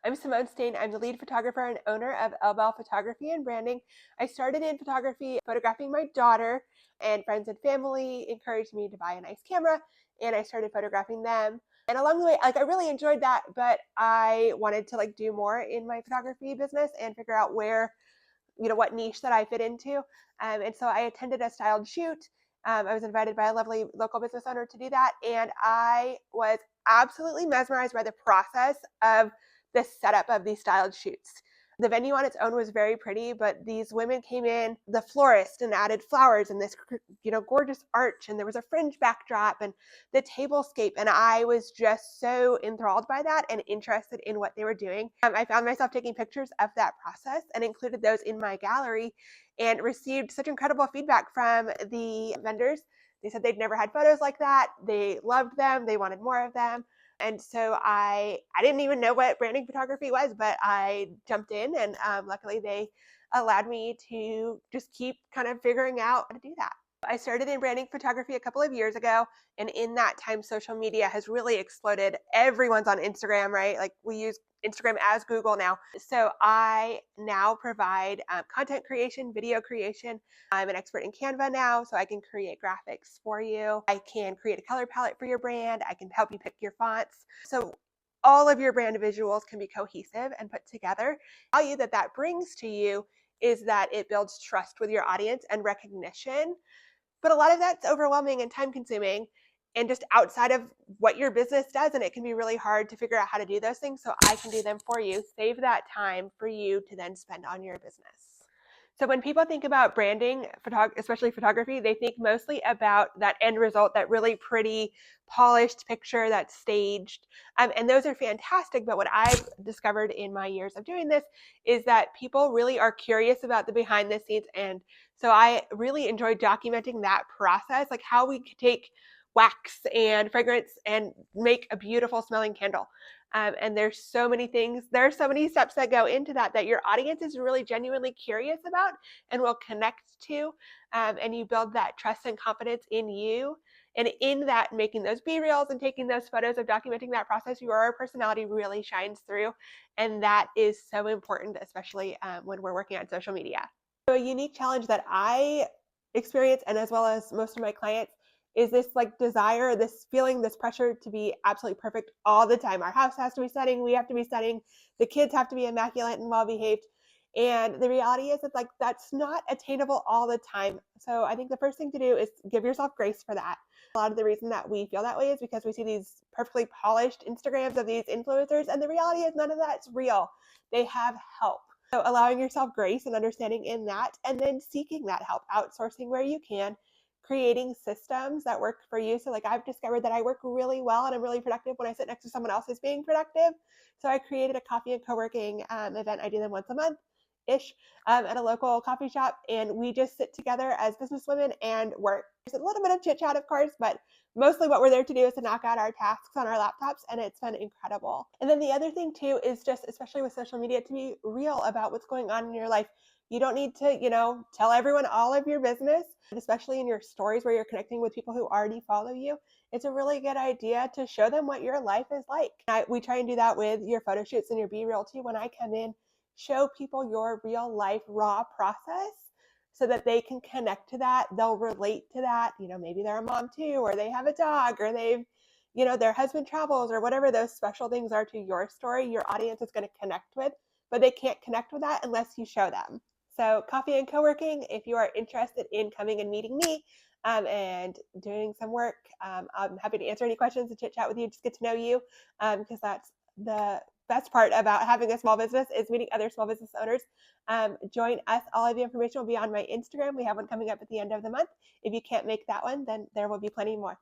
I'm Simone Staine. I'm the lead photographer and owner of Elle Belle Photography and Branding. I started in photography photographing my daughter, and friends and family encouraged me to buy a nice camera, and I started photographing them. And along the way, I really enjoyed that, but I wanted to do more in my photography business and figure out where, what niche that I fit into. And so I attended a styled shoot. I was invited by a lovely local business owner to do that, and I was absolutely mesmerized by the process of the setup of these styled shoots. The venue on its own was very pretty, but these women came in, the florist, and added flowers and this, gorgeous arch, and there was a fringe backdrop and the tablescape, and I was just so enthralled by that and interested in what they were doing. I found myself taking pictures of that process and included those in my gallery and received such incredible feedback from the vendors. They said they'd never had photos like that. They loved them. They wanted more of them. And so I didn't even know what branding photography was, but I jumped in, and luckily they allowed me to just keep kind of figuring out how to do that. I started in branding photography a couple of years ago, and in that time, social media has really exploded. Everyone's on Instagram, right? Like, we use Instagram as Google now. So I now provide content creation, video creation. I'm an expert in Canva now, so I can create graphics for you. I can create a color palette for your brand. I can help you pick your fonts. So all of your brand visuals can be cohesive and put together. The value that brings to you is that it builds trust with your audience and recognition. But a lot of that's overwhelming and time consuming and just outside of what your business does. And it can be really hard to figure out how to do those things. So I can do them for you, save that time for you to then spend on your business. So when people think about branding, especially photography, they think mostly about that end result, that really pretty, polished picture that's staged. And those are fantastic. But what I've discovered in my years of doing this is that people really are curious about the behind the scenes. And so I really enjoy documenting that process, like how we could take wax and fragrance and make a beautiful smelling candle. And there's so many things, there are so many steps that go into that your audience is really genuinely curious about and will connect to. And you build that trust and confidence in you. And in that, making those B-reels and taking those photos of documenting that process, your personality really shines through. And that is so important, especially when we're working on social media. So a unique challenge that I experience, and as well as most of my clients, is this desire, this feeling, this pressure to be absolutely perfect all the time. Our house has to be stunning, we have to be stunning, the kids have to be immaculate and well behaved. And the reality is it's that's not attainable all the time. So I think the first thing to do is give yourself grace for that. A lot of the reason that we feel that way is because we see these perfectly polished Instagrams of these influencers, and the reality is none of that's real. They have help. So allowing yourself grace and understanding in that, and then seeking that help, outsourcing where you can, creating systems that work for you. So I've discovered that I work really well and I'm really productive when I sit next to someone else who's being productive. So I created a coffee and co-working event. I do them once a month-ish at a local coffee shop, and we just sit together as businesswomen and work. There's a little bit of chit chat, of course, but mostly what we're there to do is to knock out our tasks on our laptops, and it's been incredible. And then the other thing too is just, especially with social media, to be real about what's going on in your life. You don't need to, tell everyone all of your business, especially in your stories where you're connecting with people who already follow you. It's a really good idea to show them what your life is like. We try and do that with your photo shoots and your B-reel too. When I come in, show people your real life raw process so that they can connect to that. They'll relate to that. Maybe they're a mom too, or they have a dog, or they've, their husband travels, or whatever those special things are to your story, your audience is going to connect with, but they can't connect with that unless you show them. So coffee and co-working, if you are interested in coming and meeting me and doing some work, I'm happy to answer any questions and chit chat with you, just get to know you, because that's the best part about having a small business is meeting other small business owners. Join us. All of the information will be on my Instagram. We have one coming up at the end of the month. If you can't make that one, then there will be plenty more.